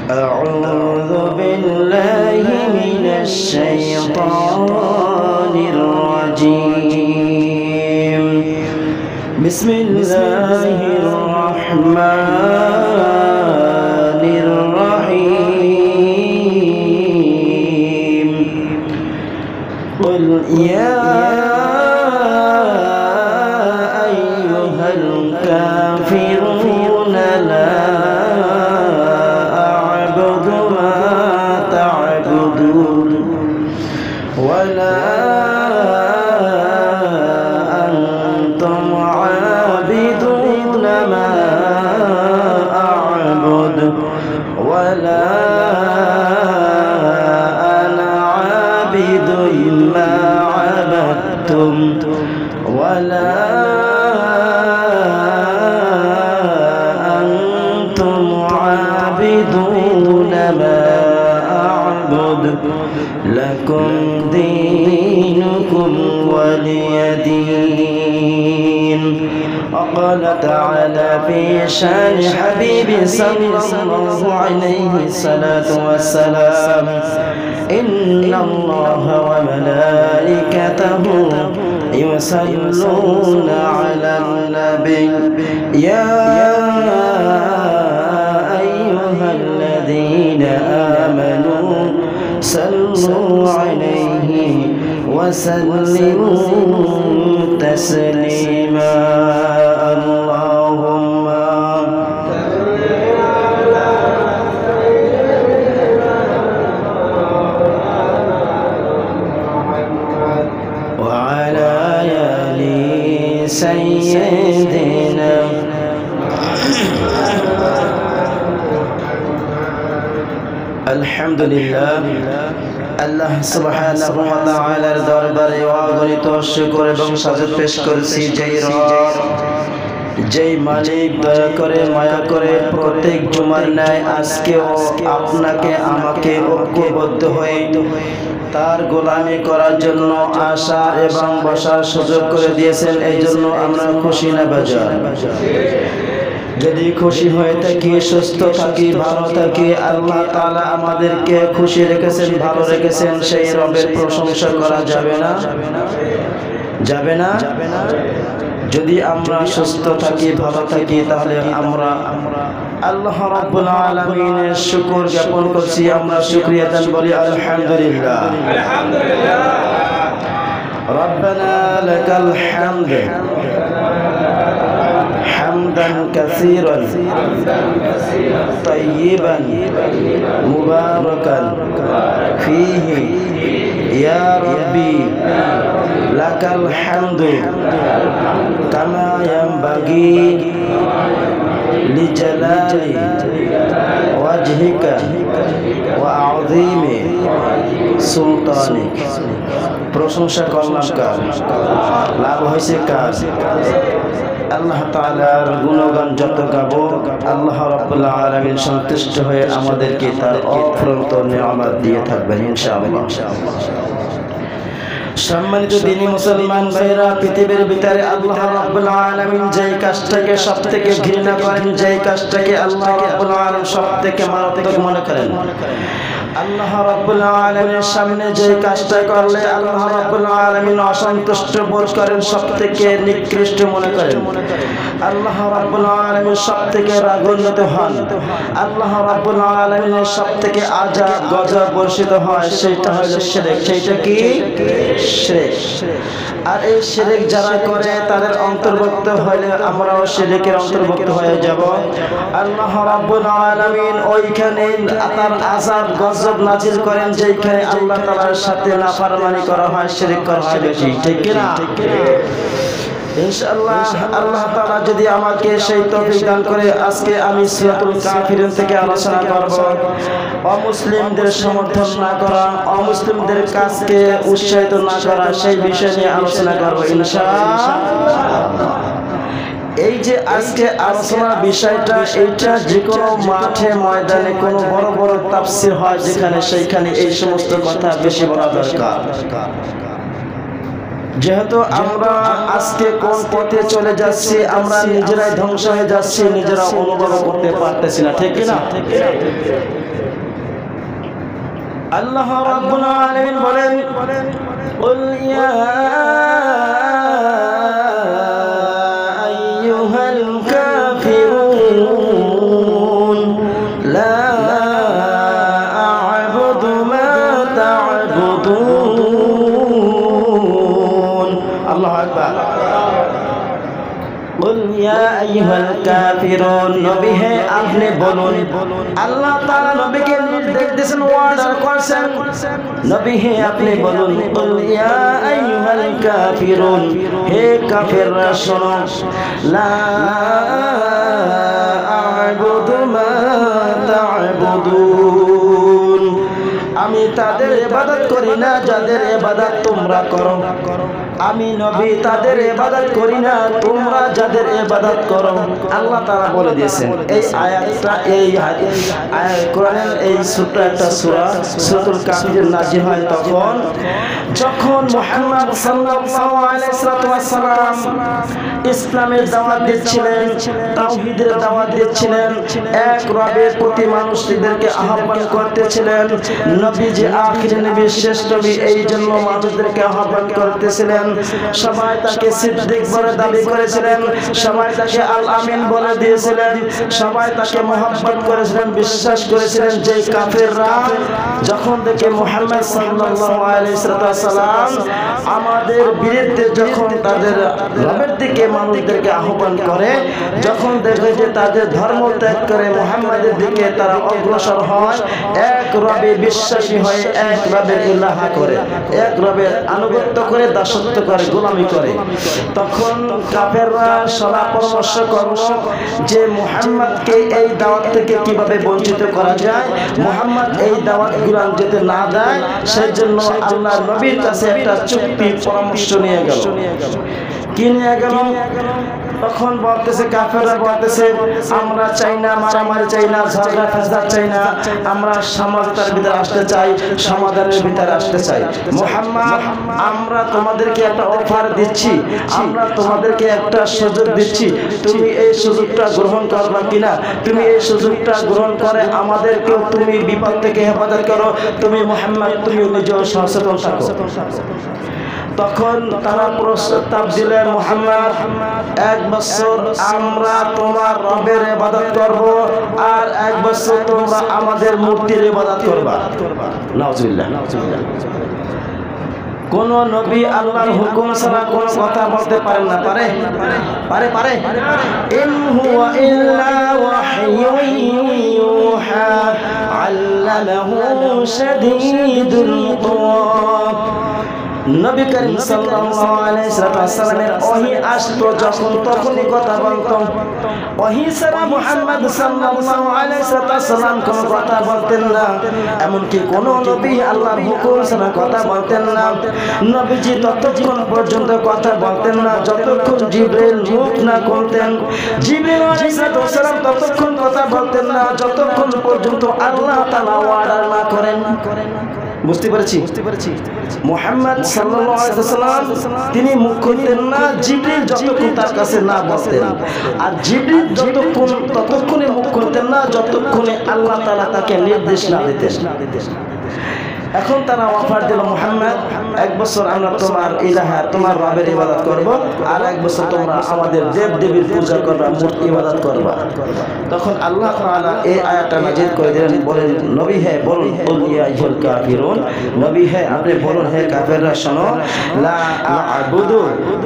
أعوذ بالله من الشيطان الرجيم بسم الله الرحمن الرحيم قل يا أيها الكافرون لا أعبد ما تعبدون ولا أنتم عابدون ما أعبد ولا أنا عابد ما عبدتم ولا أنتم عابدون ما أعبد لكم دينكم ولي دين. وقال تعالى في شان حبيبي صلى الله عليه الصلاة والسلام إن الله وملائكته يصلون على النبي يا أيها الذين آمنوا صلوا عليه وسلموا تسليما. اللهم وعلى آل سيدنا الحمدلله আল্লাহ সুবহানাহু ওয়া তাআলার দরবারে অগণিত শুকর এবং সাজত পেশ করছি যেই মালিক দয়া করে মায়া করে প্রত্যেক জুমার ন্যায় আজকেও আপনাকে আমাকে ঐক্যবদ্ধ হয়ে তার গোলামি করার জন্য আসা এবং বসার সুযোগ করে দিয়েছেন। এই জন্য আমরা খুশি না বাজার? যদি খুশি হয়ে থাকি, সুস্থ থাকি, ভালো থাকি, আল্লাহ তাআলা আমাদেরকে খুশি রেখেছেন, ভালো রেখেছেন, সেই রবের প্রশংসা করা যাবে না? যাবে না? যদি আমরা সুস্থ থাকি, ভালো থাকি, তাহলে আমরা আল্লাহ রাব্বুল আলামিনের শুকর জ্ঞাপন করছি, আমরা শুকরিয়া দান বলি আলহামদুলিল্লাহ। আলহামদুলিল্লাহ। রব্বানা লাকাল হামদ حمدا كثيرا طيبا مباركا فيه يا ربي لك الحمد كما ينبغي لجلال وجهك وعظيم سلطانك। প্রশংসা করলাম কার? লাভ হয়েছে কার? আল্লাহ তাআলার গুণগান যত গাবো আল্লাহ রাব্বুল আলামিন সন্তুষ্ট হয়ে আমাদেরকে তার অফুরন্ত নিয়ামত দিয়ে থাকবেন ইনশাআল্লাহ। সম্মানিত দিনী মুসলমান ভাইরা, পৃথিবীর ভিতরে আল্লাহ রাব্বুল আলামিন যেই কাজটাকে সবথেকে ঘৃণা করেন, যেই কাজটাকে আল্লাহ রাব্বুল আলামিন সবথেকে মারাত্মক মনে করেন, আল্লাহ রাব্বুল আলামিনের সামনে যে কাজটা করলে আল্লাহ রাব্বুল আলামিন অসন্তুষ্ট বোধ করেন, সবথেকে নিকৃষ্ট মনে করেন, আল্লাহ রাব্বুল আলামিন সবথেকে রাগান্বিত হন, আল্লাহ রাব্বুল আলামিনের সবথেকে আযাব গজব বর্ষিত হয়, সেটা হলো শিরক। সেটা কি? শিরক। আর এই শিরক যারা করে তাদের অন্তর্ভুক্ত হলে আমরাও শিরকের অন্তর্ভুক্ত হয়ে যাব। আল্লাহ রাব্বুল আলামিন ওইখানে তার আযাব গজব নাজিল করেন যেখানে আল্লাহ তাআলার সাথে নাফরমানি করা হয়, শিরক করা হয় বেশি, ঠিক কি না? ইনশাআল্লাহ আল্লাহ তাআলা যদি আমাকে সেই তৌফিক দান করে, আজকে আমি সূরাতুল কাফিরুন থেকে আলোচনা করব। অমুসলিমদের সমর্থন না করা, অমুসলিমদের কাজকে উৎসাহিত না করা, সেই বিষয় নিয়ে আলোচনা করব ইনশাআল্লাহ। এই যে আজকে আলোচনার বিষয়টা, এইটা যে কোনো মাঠে ময়দানে কোনো বড় বড় তাফসীর হয় যেখানে, সেইখানে এই সমস্ত কথা বেশি বলা দরকার। যেহেতু আমরা আজকে কোন পথে চলে যাচ্ছি, আমরা নিজেরাই ধ্বংস হয়ে যাচ্ছি, নিজেরা অনুভব করতে পারতেছি না, ঠিক না? আল্লাহ রাব্বুল আলামিন বলেন কুল ইয়া আইয়ুহাল কাফিরুন লা আ'বুদু মা তা'বুদুন। আল্লাহু আকবার। কুল ইয়া আইয়ুহাল কাফিরুন, নবী হে আপনি বলুন। আল্লাহ তাআলা নবীকে নির্দেশ দিয়েছেন, ওয়ার্ডার করেছেন, নবী হে আপনি বলুন কুল ইয়া আইয়ুহাল কাফিরুন, হে কাফেররা শোনো, লা আ'বুদু মা তা'বুদুন, আমি তাদের ইবাদত করি না যাদের ইবাদত তোমরা করো। আমি নবী তাদের ইবাদত করি না, তোমরা যাদের ইবাদত করো। আল্লাহ তাআলা বলে দিয়েছেন। এই আয়াতটা এই কোরআনের এই ছোট্ট একটা সূরা সূরাতুল কাফির নাযিল হয় তখন যখন মুহাম্মদ সাল্লাল্লাহু আলাইহি ওয়াসাল্লাম ইসলামের দাওয়াত দিচ্ছিলেন, তাওহীদের দাওয়াত দিচ্ছিলেন, এক রবের প্রতি মানুষদেরকে আহ্বান করতেছিলেন। নবীজি আখির নবী, শ্রেষ্ঠ নবী, এই জন্য মানুষদেরকে আহ্বান করতেছিলেন। সবাই তাকে সিদ্দিক বলে দাবি করেছিলেন, সবাই তাকে আল আমিন বলে দিয়েছিলেন, সবাই তাকে মহব্বত করেছিলেন, বিশ্বাস করেছিলেন। যে কাফেররা যখন দেখে মুহাম্মদ সাল্লাল্লাহু আলাইহি ওয়াসাল্লাম আমাদের বিরুদ্ধে যখন তাদের রবের দিকে মানুষদেরকে আহ্বান করে, যখন দেখে যে তাদের ধর্ম ত্যাগ করে মুহাম্মাদের দিকে তারা অগ্রসর হয়, এক রবে বিশ্বাসী হয়ে এক রবের ইলাহা করে, এক রবের আনুগত্য করে, দাসত্ব করে, গোলামি করে, তখন কাফেররা সলা পরামর্শ করল যে মুহাম্মদকে এই দাওয়াত থেকে কিভাবে বঞ্চিত করা যায়, মুহাম্মদ এই দাওয়াতগুলো যেতে না দেয়, সেই জন্য আল্লাহ নবীর কাছে একটা চুক্তি পরামর্শ নিয়ে গেল। কি নিয়ে গেল? তখন বলতেছে কাফেররা বলতেছে, আমরা চাই না মারামারি, চাই না ঝগড়া ফাসাদ, চাই না, আমরা সমাজতার ভিতরে আসতে চাই, সমাধানের ভিতরে আসতে চাই। মুহাম্মদ, আমরা তোমাদেরকে একটা অফার দিচ্ছি, আমরা তোমাদেরকে একটা সুযোগ দিচ্ছি, তুমি এই সুযোগটা গ্রহণ করবা কিনা? তুমি এই সুযোগটা গ্রহণ করে আমাদেরকেও তুমি বিপদ থেকে হেফাজত করো, তুমি মুহাম্মদ তুমি নিজেও সচেতন থাকো। তখন তারা প্রস্তাব দিলেন, মুহাম্মদ 1 বছর আমরা তোমার রবের ইবাদত করব, আর 1 বছর তোমরা আমাদের মূর্তির ইবাদত করবা। নাউজুবিল্লাহ। কোন নবী আল্লাহর হুকুম ছাড়া কোন কথা বলতে পারেন না? পারে? পারে? পারে? ইন হুয়া ইল্লা ওয়াহয়ুন ইউহা আল্লামাহু শাদীদুল কুওয়া। নবী করিম সাল্লাল্লাহু আলাইহি ওয়াসাল্লামের ওহী আসতো যখন তখনই কথা বলতেন। ওহী ছাড়া মুহাম্মদ সাল্লাল্লাহু আলাইহি ওয়াসাল্লাম কোনো কথা বলতেন না। এমনকি কোন নবী আল্লাহর হুকুম ছাড়া কথা বলতেন না। নবীজি ততক্ষণ পর্যন্ত কথা বলতেন না যতক্ষণ জিবরিল মুখ না খুলতেন। জিবরিল আলাইহিস সালাম ততক্ষণ কথা বলতেন না যতক্ষণ পর্যন্ত আল্লাহ তাআলা অর্ডার না করেন। বুঝতে পেরেছি? মুহাম্মদ সাল্লাল্লাহু আলাইহি ওয়াসাল্লাম তিনি মুখ খুলতেন না জিবরিল যতক্ষণ তার কাছে না বলতেন, আর জিবরিল যতক্ষণ ততক্ষণে মুখ খুলতেন না যতক্ষণে আল্লাহ তাআলা তাকে নির্দেশ না দিতেন। এখন তারা অফার দিল, মুহাম্মদ 1 বছর আমরা তোমার ইলাহা তোমার রবের ইবাদত করব, আর 1 বছর তোমরা আমাদের দেব দেবীর পূজা করবা, মূর্তি ইবাদত করবা। তখন আল্লাহ তাআলা এই আয়াতটা নাযিল করে দিলেন, বলেন নবী হে বলুন কুল ইয়া আইয়ুহাল কাফিরুন, নবী হে আপনি বলুন হে কাফেররা শোনো, লা আ'বুদু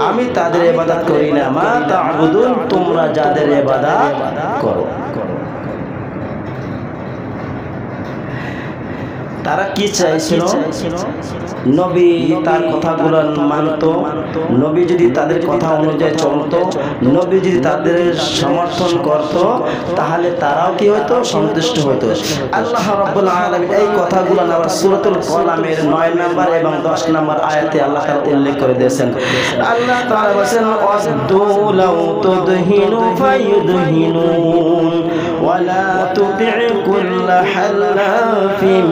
আমি তাদের ইবাদত করি না, মা তা'বুদুন তোমরা যাদের ইবাদত করো। তারা কি চাইছিল? নবী তার কথাগুলো মানত, নবী যদি তাদের কথা অনুযায়ী চলতো, নবী যদি তাদের সমর্থন করত, তাহলে তারাও কি হইতো? সন্তুষ্ট হইতো। আল্লাহ রাব্বুল আলামিন এই কথাগুলো আবার সূরাতুল কলামের 9 নম্বর এবং 10 নম্বর আয়াতে আল্লাহ তাআলা উল্লেখ করে দিয়েছেন। আল্লাহ তাআলা বলেন, ওয়াসদু লাউ তুদহিনু ফায়ুদহিনুন ওয়া লা তুতি' কুল্লা হাল্লাফিন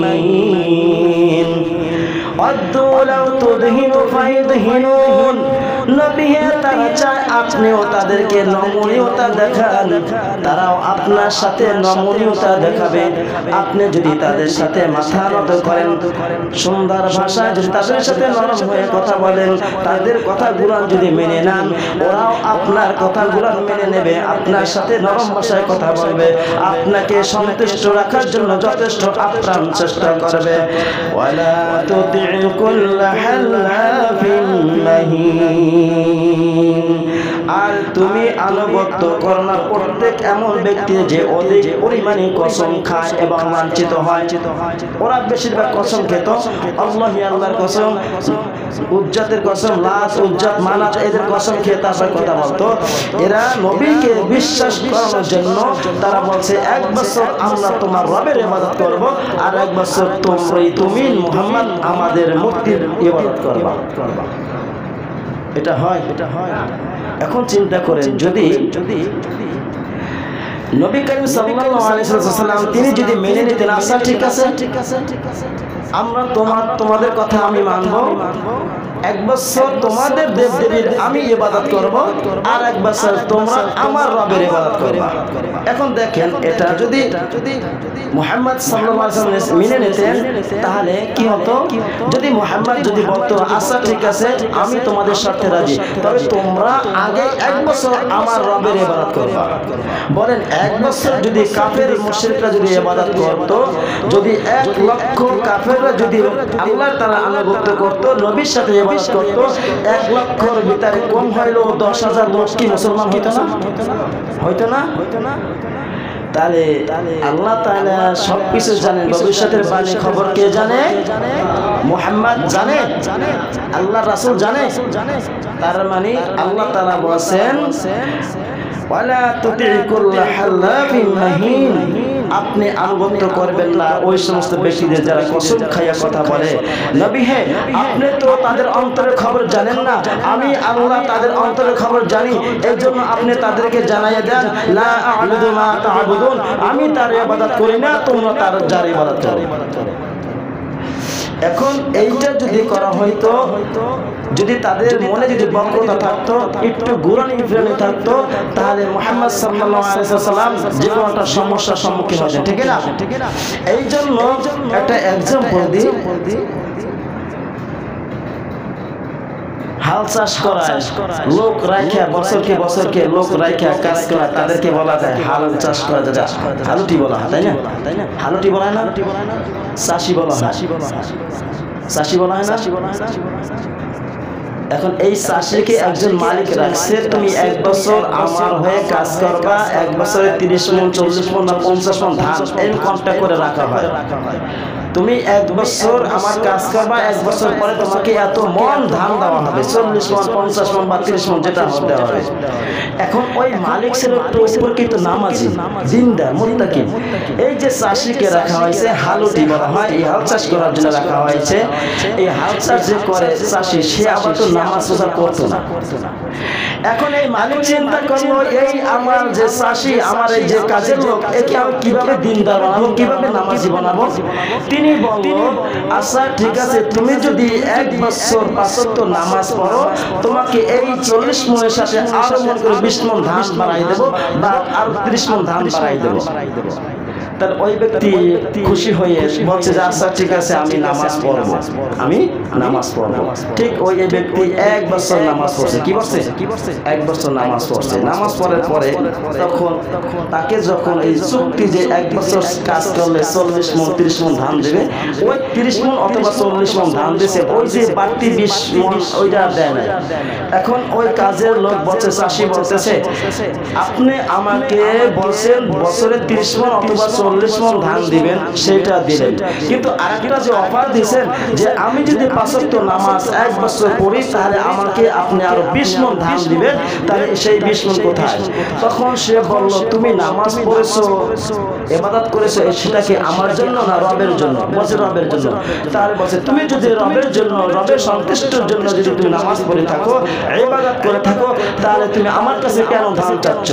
مهين ودوا لو تدهن فيدهنون নবী তারা চায় আপনিও তাদেরকে নমনীয়তা দেখান, তারাও আপনার সাথে নমনীয়তা দেখাবে। আপনি যদি তাদের সাথে মাথা নত করেন, সুন্দর ভাষায় যদি তাদের সাথে নরম হয়ে কথা বলেন, তাদের কথাগুলো যদি মেনে নেন, ওরাও আপনার কথাগুলো মেনে নেবে, আপনার সাথে নরম ভাষায় কথা বলবে, আপনাকে সন্তুষ্ট রাখার জন্য যথেষ্ট আপ্রাণ চেষ্টা করবে। ওয়ালা তুতি'ু কুল্লা হাল্লাফিন মাহিন, আর তুমি আনুগত্য করো না প্রত্যেক এমন ব্যক্তি যে অধিক পরিমাণে কসম খায় এবং লাঞ্ছিত হয়। ওরা বেশিরভাগ কসম খেত, আল্লাহি আল্লাহর কসম, উজ্জাতের কসম, লাত, উজ্জাত, মানাত, এদের কসম খেয়ে তারপর কথা বলতো। এরা নবীকে বিশ্বাস করানোর জন্য তারা বলছে 1 বছর আমরা তোমার রবের ইবাদত করব, আর 1 বছর তুমি মুহাম্মদ আমাদের মূর্তির ইবাদত করবা। এটা হয়। এখন চিন্তা করেন, যদি নবী করিম সাল্লাল্লাহু আলাইহি ওয়াসাল্লাম তিনি যদি মেনে নিতেন, আচ্ছা ঠিক আছে আমরা তোমাদের কথা আমি মানব, 1 বছর তোমাদের দেবদেবীর আমি ইবাদত করব, আর 1 বছর তোমরা আমার রবের ইবাদত করবা। এখন দেখেন, এটা যদি মুহাম্মদ সাল্লাল্লাহু আলাইহি ওয়াসাল্লাম মেনে নিতেন তাহলে কি হতো? যদি মুহাম্মদ যদি বলতো আচ্ছা ঠিক আছে আমি তোমাদের সাথে রাজি, তবে তোমরা আগে 1 বছর আমার রবের ইবাদত করবা। বলেন 1 বছর যদি কাফের মুশরিকরা যদি ইবাদত করত, যদি 1 লক্ষ কাফেররা যদি আল্লাহ তাআলা আনুগত্য করত, নবীর সাথে ইবাদত করত, 1 লক্ষর ভিতরে কম হইলো 10,000 লোক কি মুসলমান হইতো না? হইতো না? তাহলে আল্লাহ তাআলা সবকিছু জানেন, ভবিষ্যতের বাণী খবর কে জানে? মুহাম্মদ জানে, আল্লাহর রাসূল জানে। তার মানে আল্লাহ তাআলা বলেন ওয়ালা তুতি'ু কুল্লা হাল্লাফিন মাহিন, আপনি আনুগত্য করবেন না ওই সমস্ত ব্যক্তিদের যারা কসম খাইয়া কথা বলে। নবী হে, আপনি তো তাদের অন্তরের খবর জানেন না, আমি আল্লাহ তাদের অন্তরের খবর জানি, এই জন্য আপনি তাদেরকে জানাইয়া দেন লা আ'বুদু মা তা'বুদুন, আমি তার ইবাদত করি না, তোমরা তার যার ইবাদত করো। এখন এইটা যদি করা হইতো, যদি তাদের মনে যদি বক্রতা থাকতো, একটু গুরানি ফিরানি থাকতো, তাহলে মুহাম্মদ সাল্লাল্লাহু আলাইহি ওয়াসাল্লাম যে কোনো একটা সমস্যার সম্মুখীন হতেন, ঠিক না? এই জন্য একটা এক্সাম্পল দিই, হাল চাষ করায় লোক রাখা, বছরকে লোক রাখা কাজ করা, তাদেরকে বলা যায় হাল চাষ করা যায়, হালুটি বলা হয়, তাই না? হালুটি বলা হয় না, চাষি বলা হয়, চাষি বলা হয় না। এখন এই চাষিকে একজন মালিক রাখছে, তুমি 1 বছর আমার হয়ে কাজ করবা, 1 বছরে 30 মণ 40 মণ না 50 মণ ধান এরকম কন্ট্রাক্ট করে রাখা হয়। তুমি 1 বছর আমার কাজ করবা, 1 বছর পরে তোমাকে এত মণ ধান দেওয়া হবে, 40 মণ 50 মণ বা 30 মণ যেটা দেওয়া হবে। এখন ওই মালিক ছিল একটু উপরকৃত নামাজি, দিনদার, মুত্তাকি। এই যে চাষিকে রাখা হয়েছে হালুটি বলা হয়, এই হাল চাষ করার জন্য রাখা হয়েছে। এই হাল চাষ যে করে চাষি, সে আবার তো নামাজ রোজা করতো না। এখন এই মালিক চিন্তা করলো, এই আমার যে চাষি, আমার এই যে কাজের লোক, একে আমি কিভাবে দিনদার বানাবো, কিভাবে নামাজি বানাবো। তিনি বলল আচ্ছা ঠিক আছে, তুমি যদি 1 বছর 5 ওয়াক্ত নামাজ পড়ো, তোমাকে এই 40 মণের সাথে আরো মনে করে 20 মণ ধান বাড়াই দেবো, বা আরো 30 মণ ধান বাড়াই দেবো। তার ওই ব্যক্তি খুশি হয়ে বলছে যে আচ্ছা ঠিক আছে আমি নামাজ পড়বো, আমি নামাজ পড়বো। ঠিক ওই ব্যক্তি 1 বছর নামাজ পড়ছে। কি বলছে? 1 বছর নামাজ পড়ছে। নামাজ পড়ার পরে তখন তাকে যখন এই চুক্তি যে 1 বছর কাজ করলে 40 মণ 30 মণ ধান দেবে, ওই 30 মণ অথবা 40 মণ ধান দিয়েছে, ওই যে বাড়তি 20 মণ ওইটা দেয় না। এখন ওই কাজের লোক বলছে, চাষি বলতেছে আপনি আমাকে বলছেন বছরে 30 মণ অথবা 40 মণ ধান দিবেন, সেটা দিলেন, কিন্তু আরেকটা যে অফার দিয়েছেন যে আমি যদি 5 ওয়াক্ত নামাজ 1 বছর পড়ি তাহলে আমাকে আপনি আরো 20 মণ ধান দিবেন, তাহলে সেই 20 মণ কোথায়? তখন সে বলল তুমি নামাজ পড়েছো, ইবাদত করেছো, সেটা কি আমার জন্য না রবের জন্য? বলছে রবের জন্য। তাহলে বলছে তুমি যদি রবের জন্য, রবের সন্তুষ্টির জন্য যদি তুমি নামাজ পড়ে থাকো, ইবাদত করে থাকো, তাহলে তুমি আমার কাছে কেন ধান চাচ্ছ?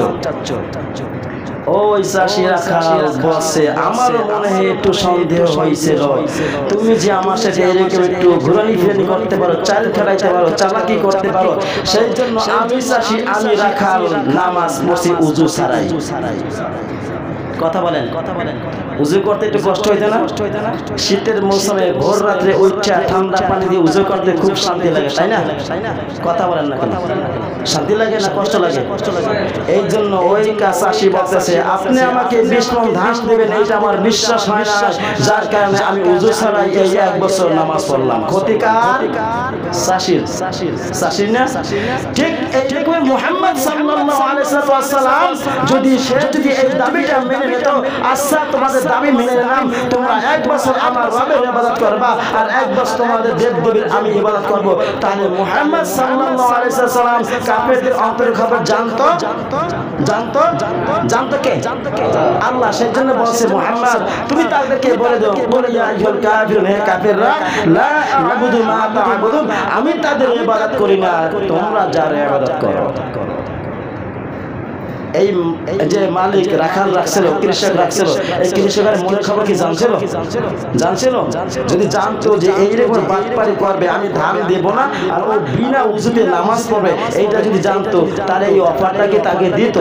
ওই চাষি রাখাল বসে আমার মনে হয় একটু সন্দেহ হয়েছিল, তুমি যে আমার সাথে এরকম একটু ঘুরানি ফিরানি করতে পারো, চাল খেলাইতে পারো, চালাকি করতে পারো, সেই জন্য আমি চাষি আমি রাখাল নামাজ পড়ছি উজু ছাড়াই। কথা বলেন, উজু করতে একটু কষ্ট হইতে না? শীতের মৌসুমে ভোর রাত্রে উঠা ঠান্ডা পানি দিয়ে উজু করতে খুব শান্তি লাগে, তাই না? কথা বলেন না কেন? শান্তি লাগে না কষ্ট লাগে? এই জন্য ওই চাষি বলতেছে আপনি আমাকে 20 মণ ধান দেবেন, এইটা আমার বিশ্বাস হয় না, যার কারণে আমি উজু ছাড়াই এই 1 বছর নামাজ পড়লাম। ক্ষতিকার চাষির না? ঠিক এইরকম মুহাম্মদ সাল্লাল্লাহু আলাইহি ওয়াসাল্লাম যদি এই দাবিটা মেনে নিত, আচ্ছা তোমাদের দাবি মেনে নিলাম, তোমরা 1 বছর আমার রবের ইবাদত করবা আর 1 বছর তোমাদের দেবদেবীর আমি ইবাদত করব, তাহলে মুহাম্মদ সাল্লাল্লাহু আলাইহি ওয়াসাল্লাম কাফেরদের অন্তরের খবর জানতো কে? আল্লাহ। সেজন্য বলছে মুহাম্মদ তুমি তাদেরকে বলে দাও, বলে ইয়া আইয়ুল কাফিরুন, হে কাফেররা, লা আ'বুদু মা তা'বুদুন, আমি তাদের ইবাদত করি না, তোমরা যার ইবাদত করো। এই যে মালিক রাখাল রাখছিল, কৃষক রাখছিল, এই কৃষকের মনের খবর কি জানছিল? যদি জানতো যে এইরকম বাটপারি করবে, আমি ধান দেব না আর ও বিনা উজুতে নামাজ পড়বে, এইটা যদি জানতো তাহলে এই অফারটা কি তাকে দিত?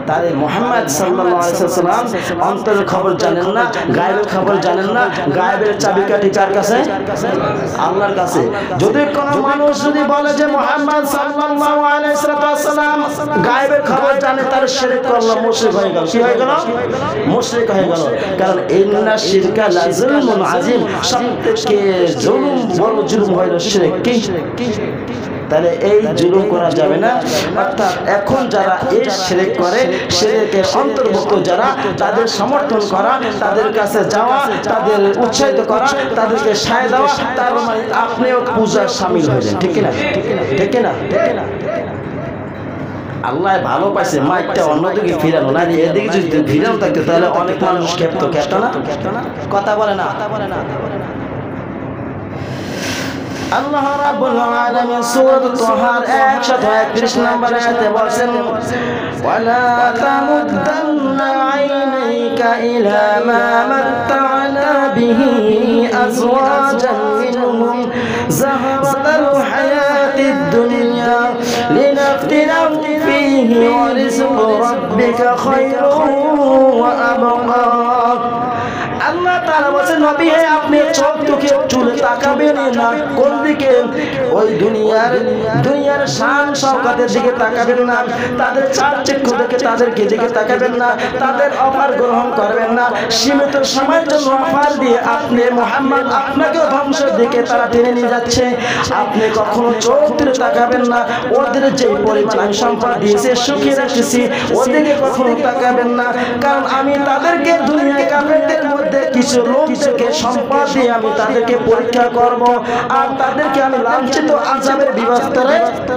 তাহলে মুহাম্মদ সাল্লাল্লাহু আলাইহি ওয়াসাল্লাম অন্তরের খবর জানেন না, গায়েবের খবর জানেন না। গায়েবের চাবিকাঠি কার কাছে? আল্লাহর কাছে। যদি কোনো মানুষ যদি বলে যে মুহাম্মদ সাল্লাল্লাহু আলাইহি ওয়াসাল্লাম গায়েবের খবর জানে, তার শিরক করলো, মুশরিক হয়ে গেল। কি হয়ে গেল? মুশরিক হয়ে গেল। কারণ ইন্না শিরকা লাযুলমুন আযীম, সবথেকে জুলুম, বড় জুলুম হলো শিরক। কি? তাহলে এই জুলুম করা যাবে না। অর্থাৎ এখন যারা এই শিরক করে, শিরকের অন্তর্ভুক্ত যারা, তাদের সমর্থন করা, তাদের কাছে যাওয়া, তাদের উৎসাহিত করা, তাদেরকে সায় দেওয়া, তার মানে আপনিও পূজার শামিল হয়ে যান। ঠিক না? আল্লাহ ভালো পাইছে, মাইকটা অন্যদিকে ফিরানো না, এদিকে যদি ফিরানো থাকতো তাহলে অনেক মানুষ খেপতো না? কথা বলে না। আল্লাহ রাব্বুল আলামিন সূরা তাহার 131 নম্বর আয়াতে বলেন, ওয়ালা তামুদ্দান্না আইনাইকা ইলা মা মাত্তা'না বিহি আযওয়াজান মিনহুম যাহারাতাল হায়াতিদ দুনিয়া লিনাফতিনাহুম ফীহি ওয়া রিজকু রাব্বিকা খায়রুন ওয়া আবকা। আল্লাহ তাআলা বলেন, নবী হে আপনি চোখ দুকে চুলে তাকাবেন না। কোন দিকে? ওই দুনিয়ার শান শওকতের দিকে তাকাবেন না, তাদের চাকচিক্য দেখে তাদেরকে দিকে তাকাবেন না, তাদের অফার গ্রহণ করবেন না। সীমিত সময়ের জন্য অফার দিয়ে আপনি মুহাম্মদ আপনাকে ধ্বংসের দিকে তারা টেনে নিয়ে যাচ্ছে, আপনি কখনো চোখ তুলে তাকাবেন না। ওদের যে পরিমাণ আমি সম্পদ দিয়েছি, সুখে রেখেছি, ওদিকে কখনো তাকাবেন না। কারণ আমি তাদেরকে দুনিয়ায় কাফেরদের মধ্যে কিছু লোককে সম্পদ দিয়ে আমি তাদেরকে পরীক্ষা করব, আর তাদেরকে আমি লাঞ্ছিত আযাবের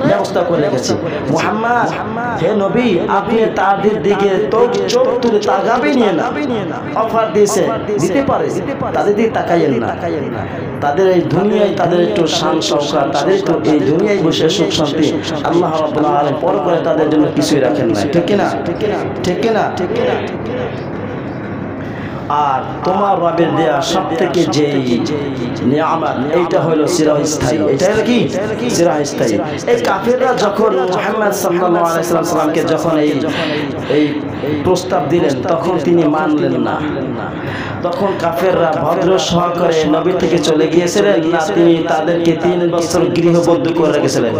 ব্যবস্থা করে রেখেছি। মুহাম্মদ হে নবী, আপনি তাদের দিকে চোখ তুলে তাকাবেন না। অফার দিয়েছে, দিতে পারে, তাদের দিকে তাকাইয়েন না। তাদের এই দুনিয়ায় তাদের একটু শান শওকত, তাদের তো এই দুনিয়ায় বসে সুখ শান্তি, আল্লাহ রাব্বুল আলামিন পর করে তাদের জন্য কিছুই রাখেন না। ঠিক কি না? আর তোমার রবের দেয়া সবথেকে যে নিয়ামত, এইটা হলো চিরস্থায়ী। এটা হলো কি? চিরস্থায়ী। এই কাফেররা যখন মুহাম্মদ সাল্লাল্লাহু আলাইহি ওয়াসাল্লামকে যখন এই প্রস্তাব দিলেন, তখন তিনি মানলেন না। তখন কাফেররা ভদ্র সহকারে নবী থেকে চলে গিয়েছিলেন না, তিনি তাদেরকে 3 বছর গৃহবদ্ধ করে রেখেছিলেন।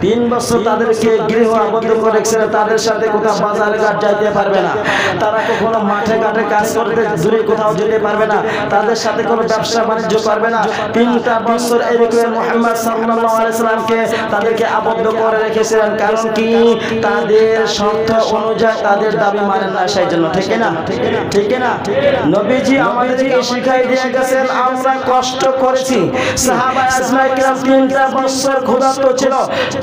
3 বছর তাদেরকে গৃহ আবদ্ধ করে রেখেছিলেন। তাদের সাথে কোথাও বাজারে ঘাট যাইতে পারবে না, তারা কখনো মাঠে ঘাটে কাজ করতে দূরে কোথাও যেতে পারবে না, তাদের সাথে কোনো ব্যবসা বাণিজ্য করবে না। 3টা বছর এরকম মুহাম্মদ সাল্লাল্লাহু আলাইহি ওয়াসাল্লামকে তাদেরকে আবদ্ধ করে রেখেছিলেন। কারণ কি? তাদের শর্ত অনুযায়ী তাদের দাবি মানেন না, সেই জন্য। ঠিক না? নবীজি আমাদেরকে শিখাই দিয়ে গেছেন, আমরা কষ্ট করেছি। সাহাবায়ে আজমায়ে কিরাম 3টা বছর ক্ষুধার্ত ছিল,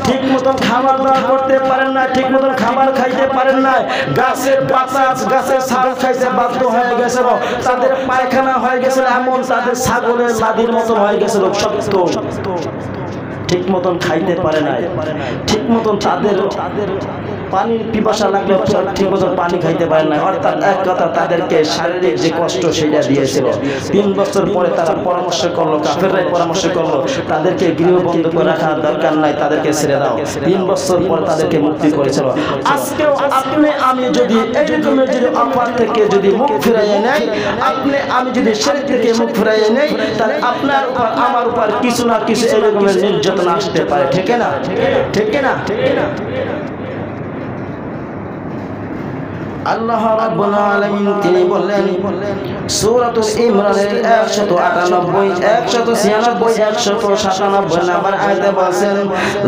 ঠিক মতন খাবার দাবার করতে পারেন না, ঠিক মতন খাবার খাইতে পারেন না, গাছের বাতাস, গাছের ছাল খাইতে বাধ্য হয়ে গেছিল, তাদের পায়খানা হয়ে গেছিল এমন, তাদের ছাগলের লাদির মতন হয়ে গেছিল, শক্ত, ঠিক মতন খাইতে পারে না, ঠিক মতন তাদের পানির পিপাসা লাগলে ঠিক মতো পানি খাইতে পারে না, অর্থাৎ এক কথা তাদেরকে শারীরিক যে কষ্ট সেটা দিয়েছিল। 3 বছর পরে তারা পরামর্শ করলো, কাফেররাই পরামর্শ করলো তাদেরকে গৃহবন্ধ করে রাখার দরকার নাই, তাদেরকে ছেড়ে দাও। 3 বছর পর তাদেরকে মুক্তি করেছিল। আজকেও আপনি আমি যদি এইরকমের যদি অপরাধ থেকে যদি মুখ ফিরাইয়ে নেই, আপনি আমি যদি শিরক থেকে মুখ ফিরাইয়ে নেই, তাহলে আপনার উপর আমার উপর কিছু না কিছু এইরকমের নির্যাতন আসতে পারে, ঠিক না? ঠিক না? আল্লাহ রাব্বুল আলামিন তিনি বললেন সূরাতুল ইমরানের 198 196 197 নম্বর আয়াতে বলেন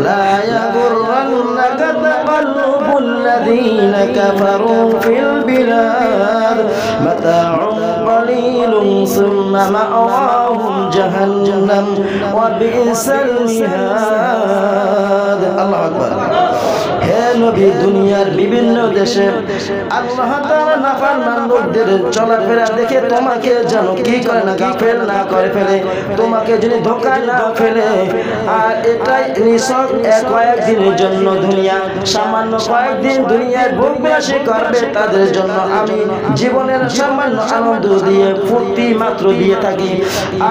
লা ইয়াগুররান্নাকা তাকাল্লুবুল লাযীনা কাফারু ফিল বিলাদ মাতাউন কালীলুন সুম্মা মা'ওয়াহুম জাহান্নাম ওয়া বি'সাল মিহাদ। আল্লাহু আকবার। হে নবী, দুনিয়ার বিভিন্ন দেশে আল্লাহ তাআলা নাফরমান লোকদের চলাফেরা দেখে তোমাকে যেন কি করে না গাফেল না করে ফেলে, তোমাকে যদি ধোঁকা না ফেলে। আর এটাই নিছক কয়েকদিনের জন্য দুনিয়া, সামান্য কয়েকদিন দুনিয়ায় ভোগবিলাসী করবে, তাদের জন্য আমি জীবনের সামান্য আনন্দ দিয়ে ফুর্তি মাত্র দিয়ে থাকি।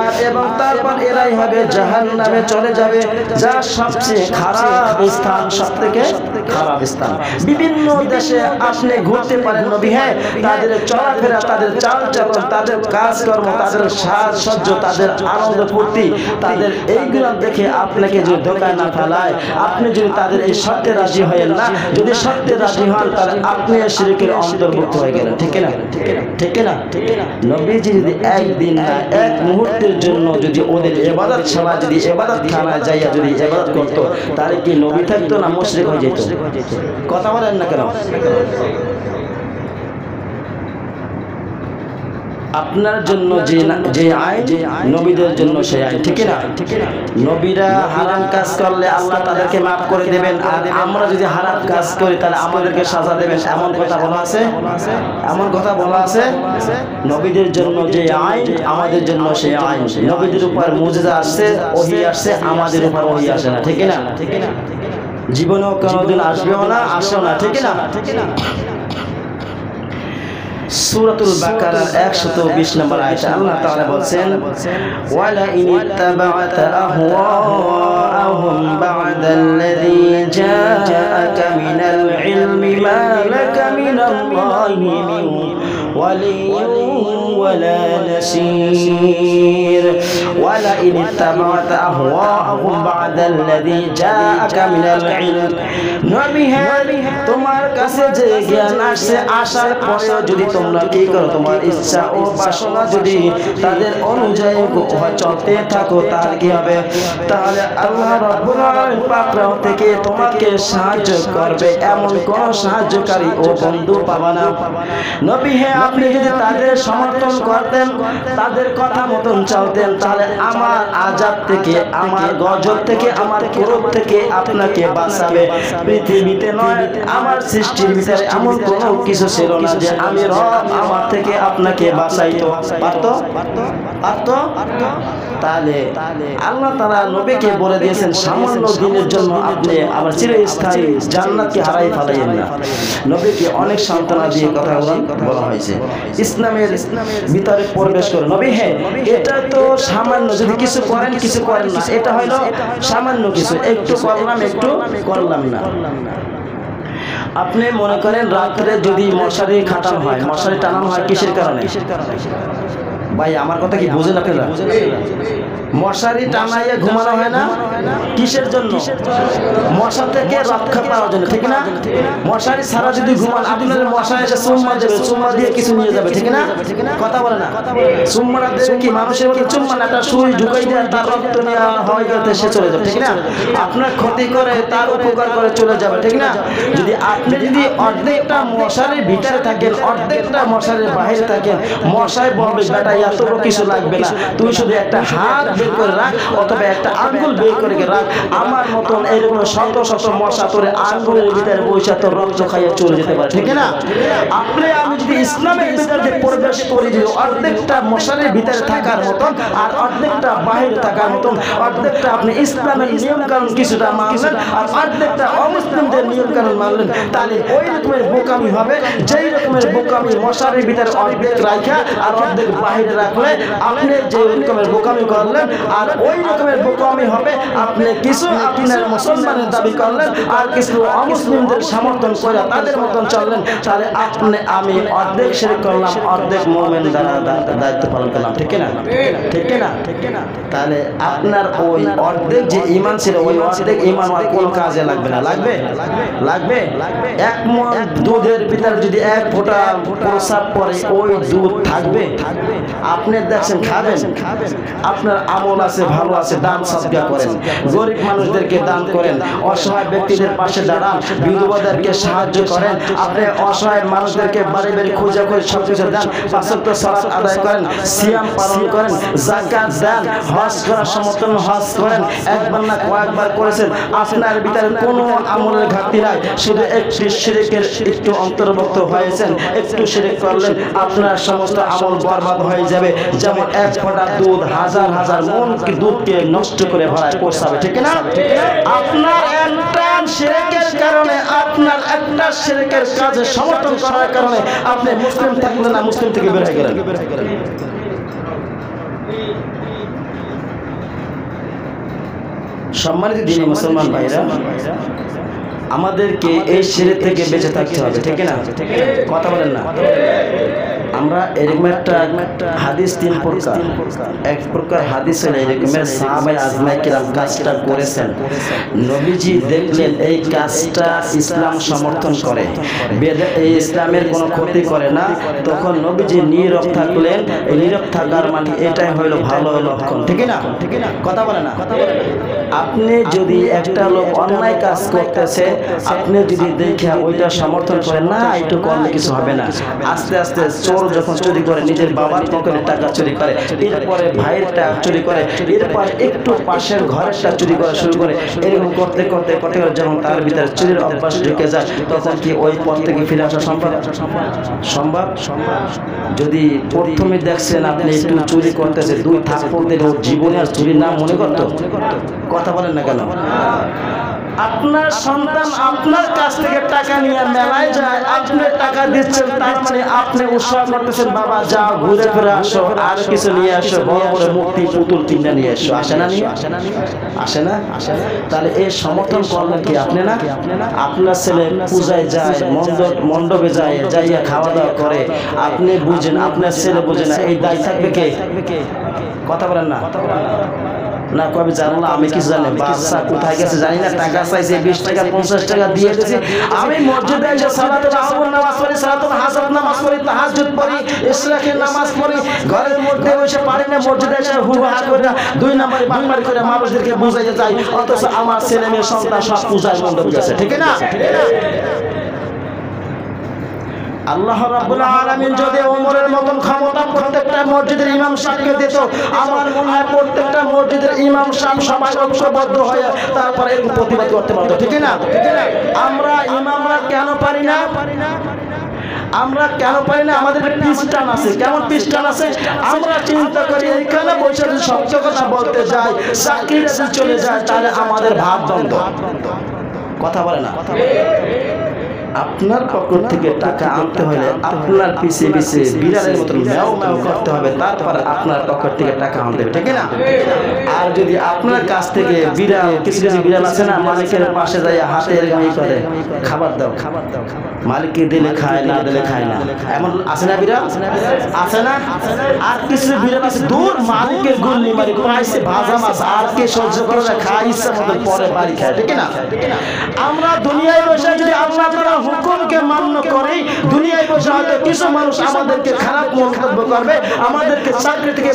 আর এবং তারপর এরাই হবে জাহান্নামে চলে যাবে, যা সবচেয়ে খারাপ স্থান, সবথেকে খারাপ স্থান। বিভিন্ন দেশে আপনি ঘুরতে পারেন নবী, হ্যাঁ, তাদের চলাফেরা, তাদের চালচলন, তাদের কাজকর্ম, তাদের সাজসজ্জা, তাদের আনন্দ ফুর্তি, তাদের এইগুলো দেখে আপনাকে যদি ধোঁকায় না ফেলায়, আপনি যদি তাদের এই সত্যে রাজি হয়েন না, যদি সত্যে রাজি হন তাহলে আপনি শিরকের অন্তর্ভুক্ত হয়ে গেলেন, ঠিক না? ঠিক না? নবীজি যদি একদিন না এক মুহূর্তের জন্য যদি ওদের ইবাদত ছাড়া যদি ইবাদত খানায় যাইয়া যদি ইবাদত করতো, তাহলে কি নবী থাকতো না মুশরিক হয়ে যেত? কথা বলেন না কেন? আপনার জন্য যে আইন, নবীদের জন্য সেই আইন, ঠিক না? নবীরা হারাম কাজ করলে আল্লাহ তাদেরকে মাফ করে দেবেন, আর আমরা যদি হারাম কাজ করি তাহলে আমাদেরকে সাজা দেবেন, এমন কথা বলা আছে? এমন কথা বলা আছে? নবীদের জন্য যে আইন, আমাদের জন্য সেই আইন। নবীদের উপর মুজিজা আসছে, ওহী আসছে, আমাদের উপর ওহী আসে না, ঠিক না? জীবনেও কোনোদিন আসবেও না, আসেও না, ঠিক না? সূরাতুল বাকারার 120 নম্বর আয়াতে আল্লাহ তাআলা বলেন ওয়ালা ইন ইত্তাবা'তা আহওয়াআহুম বা'দাল্লাযী জাআকা মিনাল ইলমি মা লাকা মিনাল্লাহি মিন ওয়ালিয়্যিন ওয়ালা নাসীর। ওয়ালা ইন ইত্তাবা'তা আহওয়াআহুম বা'দাল্লাযী জাআকা মিনাল ইলম, নবী হ্যাঁ, তোমার কাছে যে জ্ঞান আসছে, আসার পরেও যদি তোমরা কি করো, তোমার ইচ্ছা ও বাসনা যদি তাদের অনুযায়ী চলতে থাকো, তাহলে কি হবে? তাহলে আল্লাহ রাব্বুল আলামিন পাকড়াও থেকে তোমাকে সাহায্য করবে, এমন কোন সাহায্যকারী ও বন্ধু পাবা না। নবী হ্যাঁ, আপনি যদি তাদের সমর্থন করতেন, তাদের কথা মতন চলতেন, তাহলে আমার আযাব থেকে, আমার গজব থেকে, আমার ক্রোধ থেকে আপনাকে বাঁচাবে। পৃথিবীতে নয়, আমার সৃষ্টির ভিতরে এমন কোনো কিছু ছিল না যে আমি আমার থেকে আপনাকে বাঁচাইতো পারতো? তাহলে আল্লাহ তাআলা নবীকে বলে দিয়েছেন সামান্য দিনের জন্য আপনি আমার চিরস্থায়ী জান্নাতকে হারাই ফেলাইয়েন না। নবীকে অনেক সান্ত্বনা দিয়ে কথা বলা হয়েছে, ইসলামের ভিতরে প্রবেশ করে। নবী হ্যাঁ, এটা তো সামান্য, যদি কিছু করেন কিছু করেন না, এটা হলো সামান্য কিছু, একটু করলাম একটু করলাম না। আপনি মনে করেন রাত্রে যদি মশারি খাটানো হয়, মশারি টানানো হয় কিসের কারণে? ভাই আমার কথা কি বুঝেন আপনারা? মশারি টানাইয়া ঘুমানো হয় না কিসের জন্য? মশা থেকে রক্ষা পাওয়ার জন্য, ঠিক না? মশারি ছাড়া যদি ঘুমান, আপনার মশা এসে চুম্মা দেবে, চুম্মা দিয়ে কিছু নিয়ে যাবে, ঠিক না? কথা বলে না? চুম্মাটা দেবে কি মানুষের মতো চুম্মা না, একটা সুই ঢুকাই দেয়, তার রক্ত নিয়ে হয় গেতে সে চলে যাবে, ঠিক না? আপনার ক্ষতি করে, তার উপকার করে চলে যাবে, ঠিক না? যদি আপনি যদি অর্ধেকটা মশারির ভিতরে থাকেন, অর্ধেকটা মশারির বাইরে থাকেন, মশাই বলবে বেটা এতটা কিছু লাগবে না, তুই শুধু একটা হাত বের করে রাখ অথবা একটা আঙ্গুল বের করে রাখ, আমার মতন এরকম শত শত মশা তোর আঙ্গুলের ভিতরে বসে তোর রক্ত খাইয়ে চলে যেতে পারে, ঠিক না? আপনি আমি যদি ইসলামের ভিতরে প্রবেশ করে দিল, অর্ধেকটা মশারির ভিতরে থাকার মতন আর অর্ধেকটা বাহিরে থাকার মতন, অর্ধেকটা আপনি ইসলামের নিয়ম কানুন কিছুটা মানলেন আর অর্ধেকটা অমুসলিমদের নিয়ম কানুন মানলেন, তাহলে ওই রকমের বোকামি হবে যেই রকমের বোকামি মশারির ভিতরে অর্ধেক রাখা আর অর্ধেক বাহিরে রাখলে আপনি যে রকমের বোকামি করলেন, আর ওই রকমের বোকামি হবে আপনি কিছু আপনার মুসলমানের দাবি করলেন আর কিছু অমুসলিমদের সমর্থন করে তাদের মতন চললেন, তাহলে আপনি আমি অর্ধেক শিরক করলাম, অর্ধেক মুমিন দ্বারা দায়িত্ব পালন করলাম, ঠিক না? ঠিক না? তাহলে আপনার ওই অর্ধেক যে ঈমান ছিল ওই অর্ধেক ঈমান আর কোন কাজে লাগবে না? লাগবে? লাগবে? এক মণ দুধের ভিতরে যদি এক ফোঁটা প্রসাব পড়ে ওই দুধ থাকবে? আপনি দেখছেন খাবেন? আপনার আমল আছে, ভালো আছে, দান সদকা করেন, গরিব মানুষদেরকে দান করেন, অসহায় ব্যক্তিদের পাশে দাঁড়ান, বিধবাদেরকে সাহায্য করেন, আপনি অসহায় মানুষদেরকে বাড়ি বাড়ি খুঁজে করে সব কিছু দেন, পাঁচ ওয়াক্ত সালাত আদায় করেন, সিয়াম পালন করেন, যাকাত দেন, হজ করার সমর্থন হজ করেন, একবার না কয়েকবার করেছেন, আপনার ভিতরে কোনো আমলের ঘাটতি নাই, শুধু একটু শিরকের একটু অন্তর্ভুক্ত হয়েছেন, একটু শিরক করলেন আপনার সমস্ত আমল বরবাদ হয়ে যাবে, যেমন এক ফোঁটা দুধ হাজার হাজার মন দুধকে নষ্ট করে ভরায় পৌঁছাবে, ঠিক না? আপনার একটা শিরকের কারণে, আপনার একটা শিরকের কাজে সমর্থন করার কারণে আপনি মুসলিম থাকলেন না, মুসলিম থেকে বের হয়ে গেলেন। সম্মানিত দিনী মুসলমান ভাইরা, আমাদেরকে এই শিরক থেকে বেঁচে থাকতে হবে, ঠিক না? কথা বলেন না? আমরা এরকম একটা হাদিস তিন প্রকার, এক প্রকার হাদিস হলো এরকমের সাহাবায়ে আজমায়ে কিরাম কাজটা করেছেন, নবীজি দেখলেন এই কাজটা ইসলাম সমর্থন করে, এই ইসলামের কোনো ক্ষতি করে না, তখন নবীজি নীরব থাকলেন। নীরব থাকার মানে এটাই হলো ভালো লক্ষণ, ঠিক না? কথা বলে না? আপনি যদি একটা লোক অন্যায় কাজ করতেছে আপনি যদি দেখে ওইটা সমর্থন করেন না, একটু করলে কিছু হবে না, আস্তে আস্তে চোর যখন চুরি করে নিজের বাবার পকেটে টাকা চুরি করে, এরপরে ভাইয়ের টাকা চুরি করে, এরপরে একটু পাশের ঘরেরটা চুরি করা শুরু করে, এরকম করতে করতে করতে যখন তার ভিতরে চুরির অভ্যাস ঢুকে যায় তখন কি ওই পথ থেকে ফিরে আসা সম্ভব? সম্ভব? যদি প্রথমে দেখছেন আপনি একটু চুরি করতেছে, দুই থাপ্পড় দিলে জীবনে আর চুরির নাম মনে করতো? কথা বলেন না কেন? আপনার সন্তান আপনার কাছ থেকে টাকা নিয়ে মেলায় যায়, আপনি টাকা দিচ্ছেন, তার মানে আপনি উৎসাহ করতেছেন, বাবা যাও ঘুরে ফিরে আসো, আর কিছু নিয়ে আসো, বড় বড় মূর্তি পুতুল কিনে নিয়ে এসো, আসে না? নিয়ে আসে না? তাহলে এই সমর্থন করলেন কি আপনি না? আপনার ছেলে পূজায় যায়, মণ্ডপে যায়, যাইয়া খাওয়া দাওয়া করে, আপনি বুঝেন, আপনার ছেলে বুঝে না, এই দায় থাকবে কে? কথা বলেন না? না কবে জানলা আমি কিছু জানি, বাচ্চা কোথায় গেছে জানি না, টাকা চাইছে 20 টাকা 50 টাকা দিয়ে দিয়েছে, আমি মসজিদে এসে সালাতুল আউয়াল নামাজ পড়ি, সালাতুল হাসান নামাজ পড়ি, তাহাজ্জুদ পড়ি, ইশরাকের নামাজ পড়ি, ঘরের মধ্যে বসে পারি না, মসজিদে এসে হুহা করে দুই নম্বরে বাটপারি করে মানুষদেরকে বুঝাইতে যাই, অথচ আমার ছেলে মেয়ে সন্তান সব পূজায় মণ্ডপ গেছে, ঠিক না? আল্লাহ রাব্বুল আলামিন যদি ওমরের মতন ক্ষমতা প্রত্যেকটা মসজিদের ইমাম সাহেবকে দিত, আমার মনে হয় প্রত্যেকটা মসজিদের ইমাম সাহেব সবাই ঐক্যবদ্ধ হয়ে তারপরে এর প্রতিবাদ করতে পারতো, ঠিক না? আমরা ইমামরা কেন পারি না? আমরা কেন পারি না? আমাদের পিস্টান আছে। কেমন পিস্টান আছে? আমরা চিন্তা করি এইখানে বসে যদি সত্য কথা বলতে যাই, চাকরিটা যদি চলে যায় তাহলে আমাদের ভাব বন্ধ। কথা বলে না? আপনার পকেট থেকে টাকা আনতে হলে আপনার পিছে পিছে বিড়ালের মতন ম্যাও ম্যাও করতে হবে, তারপর আপনার পকেট থেকে টাকা আনতে হবে, ঠিক না? আর যদি আপনার কাছ থেকে বিড়াল, কিছু কিছু বিড়াল আছে না, মালিকের পাশে যায় হাতে এরকম করে খাবার দাও, খাবার দাও, মালিককে দিলে খায়, না দিলে খায় না, এমন আছে না বিড়াল? আছে না? আর কিছু বিড়াল আছে দূর মালিকের গুল্লি মারি পাইছে ভাজা মাছ আর কে সহ্য করে না, খায় ইচ্ছা মতো পরে বাড়ি খায়, ঠিক না? আমরা দুনিয়ায় বসে যদি আল্লাহ তাআলার হুকুমকে মান্য করি, দুনিয়ায় বসে হয়তো কিছু মানুষ আমাদেরকে খারাপ মন্তব্য করবে, আমাদেরকে চাকরি থেকে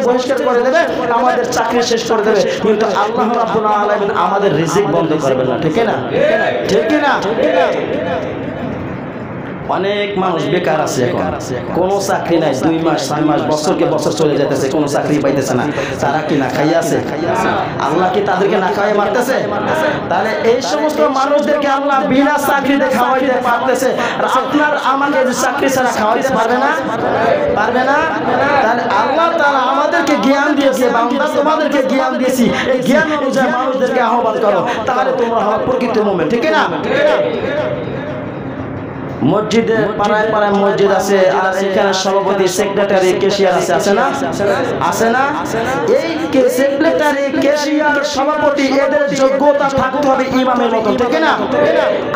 বহিষ্কার করে দেবে, আমাদের চাকরি শেষ করে দেবে, কিন্তু আল্লাহ রাব্বুল আলামিন আমাদের রিজিক বন্ধ করবেন না, ঠিক না? ঠিক না? অনেক মানুষ বেকার আছে এখন, কোনো চাকরি নাই, 2 মাস 6 মাস বছরকে বছর চলে যেতেছে, কোনো চাকরি পাইতেছে না। তারা কি না খাইয়া আছে? আল্লাহ কি তাদেরকে না খাওয়াই মারতেছে? তাহলে এই সমস্ত মানুষদেরকে আল্লাহ বিনা চাকরিতে খাওয়াইতে পারতেছে, আর আপনার আমাকে যে চাকরি ছাড়া খাওয়াইতে পারবে না? পারবে না? তাহলে আল্লাহ তাআলা আমাদেরকে জ্ঞান দিয়েছে, বান্দা তোমাদেরকে জ্ঞান দিয়েছি, এই জ্ঞান অনুযায়ী মানুষদেরকে আহ্বান করো, তাহলে তোমরা হবে প্রকৃত মুমিন। ঠিক না? মসজিদে পাড়ায় পাড়ায় মসজিদ আছে, আর এখানে সভাপতি, সেক্রেটারি, ক্যাশিয়ার আছে, আছে না? আছে না? এই সেক্রেটারি, ক্যাশিয়ার, সভাপতি এদের যোগ্যতা থাকতে হবে ইমামের মতো। ঠিক না?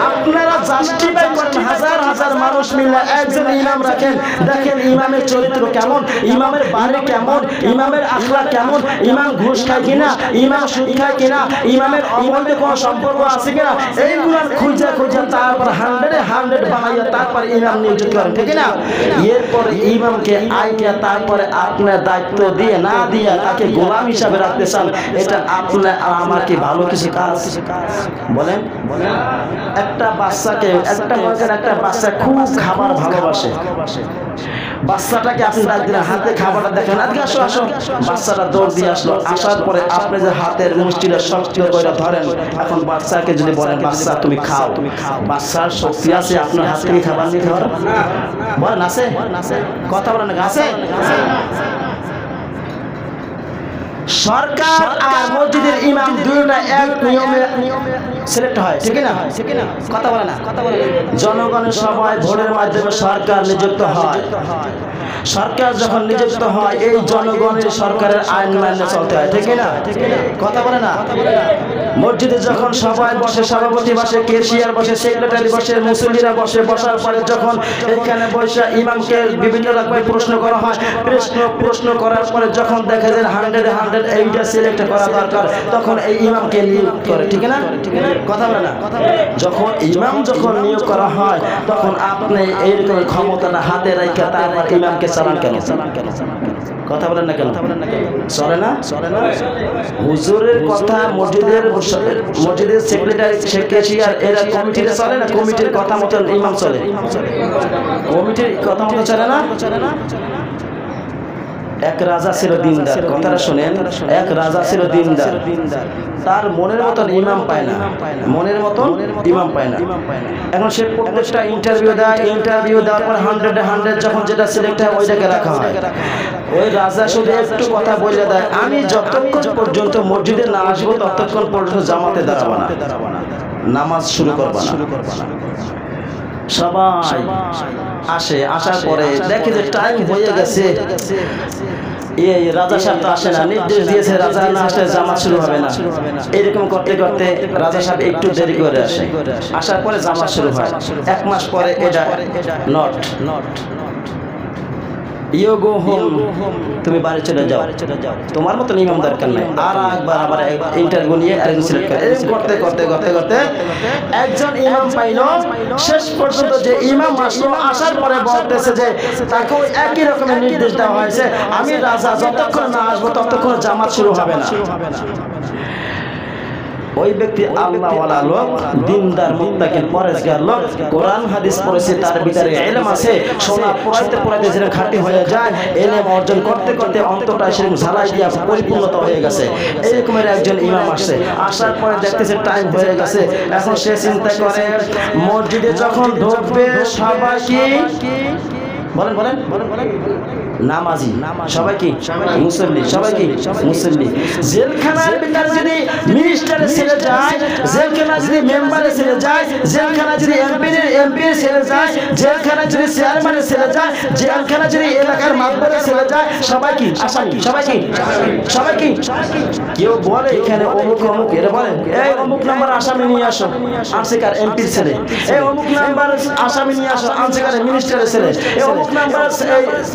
আপনারা জাস্টিফাই করেন, হাজার হাজার মানুষ মিলে একজন ইমাম রাখেন, দেখেন ইমামের চরিত্র কেমন, ইমামের বাড়ি কেমন, ইমামের আখলাক কেমন, ইমাম ঘুষ খায় কিনা, ইমাম সুদ খায় কিনা, ইমামের অবৈধ কোনো সম্পর্ক আছে কিনা, এইগুলো খুঁজে খুঁজে তারপর 100 বানাই তারপরে ইমাম নিয়োজিত করেন। ঠিক না? এরপর ইমামকে আইয়া তারপরে আপনার দায়িত্ব দিয়ে না দিয়া তাকে গোলাম হিসাবে রাখতে চান, এটা আপনার আমার কি ভালো কিছু কাজ? বলেন। একটা বাচ্চাকে একটা বাচ্চা খুব খাবার ভালোবাসে, বাচ্চাটাকে আপনি ডাক দিলেন, হাতে খাবারটা দেখেন, আজকে আসো আসো, বাচ্চাটা দৌড় দিয়ে আসলো, আসার পরে আপনি যে হাতের মুষ্টিটা শক্ত করে ধরেন, এখন বাচ্চাকে যদি বলেন বাচ্চা তুমি খাও, বাচ্চার শক্তি আছে আপনার হাত থেকে খাবার নিতে পারো? বলেন আছে? কথা বলেন আছে? সরকার আর মসজিদের ইমাম দুইটা এক নিয়মে সিলেক্ট হয়। ঠিক না? কথা বলে না? জনগণের সবাই ভোটের মাধ্যমে সরকার নিযুক্ত হয়। সরকার যখন নিযুক্ত হয় এই জনগণের সরকারের আইন মেনে চলতে হয়। ঠিক না? কথা বলে না? মসজিদে যখন সবাই বসে, সভাপতি বসে, ক্যাশিয়ার বসে, সেক্রেটারি বসে, মুসল্লিরা বসে, বসার পরে যখন এখানে বসে ইমামকে বিভিন্ন রকমের প্রশ্ন করা হয়, প্রশ্ন করার পরে যখন দেখা যায় 100 এইটা সিলেক্ট করা দরকার, তখন এই ইমামকে নিয়োগ করে। ঠিক না? কথা বলে না? যখন নিয়োগ করা হয় তখন আপনি এইরকম ক্ষমতাটা হাতে রেখে তারপর ইমামকে চালান কেন? কথা বলেন না কেন? চলে না? হুজুরের কথা মসজিদের সেক্রেটারি, ক্যাশিয়ার এরা কমিটিতে চলে না, কমিটির কথা মতো ইমাম চলে, কমিটির কথা মতো চলে না? এক রাজা ছিল দিনদার, কথাটা শুনেন, এক রাজা ছিল দিনদার, তার মনের মতন ইমাম পায় না, মনের মতন ইমাম পায় না। এখন সে প্রত্যেকটা ইন্টারভিউ দেওয়ার পর 100 যখন যেটা সিলেক্ট হয় ওইটাকে রাখা হয়। ওই রাজা শুধু একটু কথা বলে দেয়, আমি যতক্ষণ পর্যন্ত মসজিদে না আসবো ততক্ষণ পর্যন্ত জামাতে দাঁড়াবো না, নামাজ শুরু করবো না। সবাই আসে, আসার পরে দেখে যে টাইম হয়ে গেছে, এই রাজা সাহেব তো আসে না, নির্দেশ দিয়েছে রাজা না আসলে জামাত শুরু হবে না। এরকম করতে করতে রাজা সাহেব একটু দেরি করে আসে, আসার পরে জামাত শুরু হয়। 1 মাস পরে এটা নট ইউ গো হোম, তুমি বাড়ি চলে যাও, তোমার মতো ইমাম দরকার নাই। আর একবার আবার ইন্টারভিউ নিয়ে আরেকজন সিলেক্ট করে, এরকম করতে করতে করতে করতে একজন ইমাম পাইল। শেষ পর্যন্ত যে ইমাম আসলো, আসার পরে বলতেছে যে তাকে একই রকমের নির্দেশ দেওয়া হয়েছে, আমি রাজা যতক্ষণ না আসবো ততক্ষণ জামাত শুরু হবে না। ওই ব্যক্তি আল্লাহওয়ালা লোক, দিনদার, মুত্তাকিন, পরেজগার লোক, কোরআন হাদিস পড়েছে, তার ভিতরে ইলম আছে, শোনা পড়াইতে পড়াইতে যেরকম খাঁটি হয়ে যায়, ইলম অর্জন করতে করতে অন্তরটা সেরকম ঝালাই দিয়া পরিপূর্ণতা হয়ে গেছে। এইরকমের একজন ইমাম আসছে, আসার পরে দেখতেছে টাইম হয়ে গেছে। এখন সে চিন্তা করে মসজিদে যখন ঢুকবে সবাই কি বলেন বলেন নামাজি, সবাই কি মুসল্লি, সবাই কি মুসল্লি। জেলখানার ভিতরে যদি মিনিস্টারে ছেড়ে যায়, জেলখানা যদি মেম্বারে ছেড়ে যায়, জেলখানা যদি এমপি ছেড়ে যায়, জেলখানা যদি চেয়ারম্যানে ছেড়ে যায়, জেলখানা যদি এলাকার মাতবরে ছেড়ে যায়, সবাই কি আসামি, সবাই কি সবাই কি। কেউ বলে এখানে অমুক অমুক, এরা বলে এই অমুক নাম্বার আসামি নিয়ে আসো, আনসিকার এমপির ছেলে, এই অমুক নাম্বার আসামি নিয়ে আসো, আনসিকার মিনিস্টারের ছেলে, এই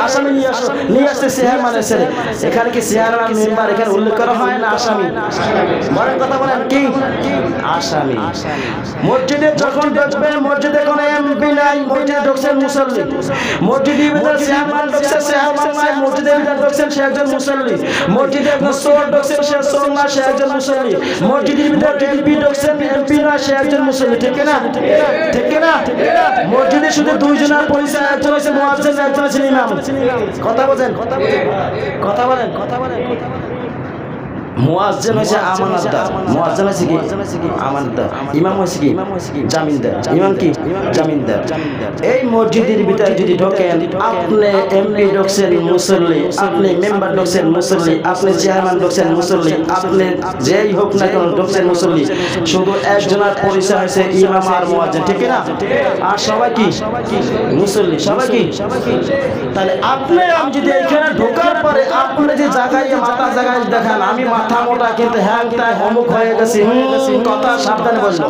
আসামি নিয়ে আসছে চেয়ারম্যানের ছেলে। এখানে কি চেয়ারম্যান মেম্বার এখানে উল্লেখ করা হয় না আসামি? বলেন কথা বলেন, কি আসামি? মসজিদে যখন ঢুকবেন, মসজিদে কোনো এমপি নাই, মসজিদে ঢুকছেন মুসল্লি। মসজিদের ভিতরে চেয়ারম্যান ঢুকছে, চেয়ারম্যান নাই, মসজিদের ভিতরে ঢুকছেন, সে একজন মুসল্লি। মসজিদে একজন চোর ঢুকছেন, সে চোর না, সে একজন মুসল্লি। মসজিদের ভিতরে এমপি ঢুকছেন, এমপি না, সে একজন মুসল্লি। ঠিক না? ঠিক না? মসজিদে শুধু দুইজনের পরিচয়, একজন হচ্ছে মুয়াজ্জিন, একজন হচ্ছে ইমাম। কথা বলেন, কথা বলেন, কথা বলেন। মুয়াজ্জিন হচ্ছে আমানতদার, মুয়াজ্জিন হচ্ছে কি? আমানতদার। ইমাম হচ্ছে কি? জামিনদার। ইমাম কি? জামিনদার। এই মসজিদের ভিতরে যদি ঢোকেন, আপনি এমপি ঢুকছেন মুসল্লি, আপনি মেম্বার ঢুকছেন মুসল্লি, আপনি চেয়ারম্যান ঢুকছেন মুসল্লি, আপনি যেই হোক না কেন ঢুকছেন মুসল্লি, শুধু একজনের পরিচয় হচ্ছে ইমাম আর মুয়াজ্জিন। ঠিক না? আর সবাই কি? মুসল্লি। সবাই কি? তাহলে আপনি আমি যদি এখানে ঢোকার পরে আপনি যে জায়গায় মাথা জায়গায় দেখান আমি মাথা মোটা কিন্তু হ্যাং তাই অমুক হয়ে গেছি, কথা সাবধানে বললো।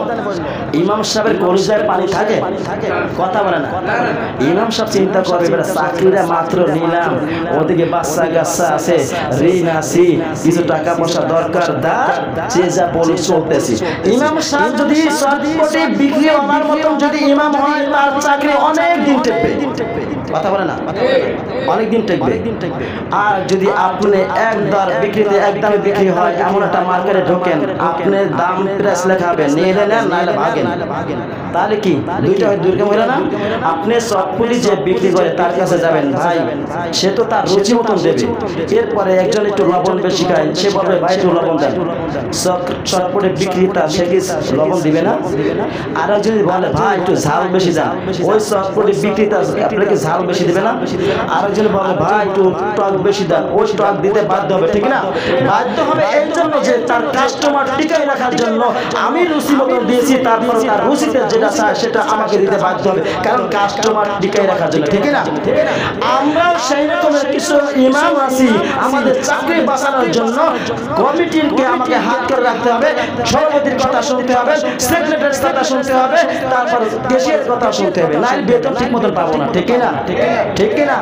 ইমাম সাহেবের কলিজায় পানি থাকে? কথা বলে না। ইমাম সাহেব চিন্তা করবে এবার চাকরিটা মাত্র নিলাম, ওদিকে বাচ্চা গাচ্চা আছে, ঋণ আছে, কিছু টাকা পয়সা দরকার, দা যে যা বলে চলতেছি। ইমাম সাহেব যদি চটপটে বিক্রি হওয়ার মতন যদি ইমাম হয়, তার চাকরি অনেক দিন টেকবে। কথা বলে না, অনেক দিন টেকবে। আর যদি আপনি একবার বিক্রিতে একদমই বিক্রি হয়, এমন একটা মার্কেটে ঢোকেন, আপনি দাম প্রেস লেখাবেন, নিয়ে নেন নাহলে ভাগেন, তাহলে কি দুইটা হয়? দুর্গম হইল না? আপনি চটপটি যে বিক্রি করে তার কাছে যাবেন, ভাই সে তো তার রুচি মতন দেবে। এরপরে একজন একটু লবণ বেশি খায়, সে বলবে ভাই একটু লবণ দেন। চটপটে বিক্রিটা সে কি লবণ দিবে না? আর একজন বলে ভাই একটু ঝাল বেশি দেন, ওই চটপটে বিক্রিটা আপনাকে ঝাল বেশি দিবে না? আরেকজন বলে ভাই একটু টক বেশি দেন, ওই টক দিতে বাধ্য হবে। ঠিক না? বাধ্য হবে এই জন্য যে তার কাস্টমার টিকায় রাখার জন্য আমি রুচি মতো দিয়েছি, তারপর তার রুচিতে যেটা চায় সেটা আমাকে দিতে বাধ্য হবে, কারণ কাস্টমার টিকায় রাখার জন্য। ঠিক না? আমরাও সেই রকমের কিছু ইমাম আছি, আমাদের চাকরি বাঁচানোর জন্য কমিটিকে আমাকে হাত করে রাখতে হবে, সভাপতির কথা শুনতে হবে, সেক্রেটারির কথা শুনতে হবে, তারপর দেশের কথা শুনতে হবে, না বেতন ঠিক মতন পাবো না। ঠিক না? ঠিক না?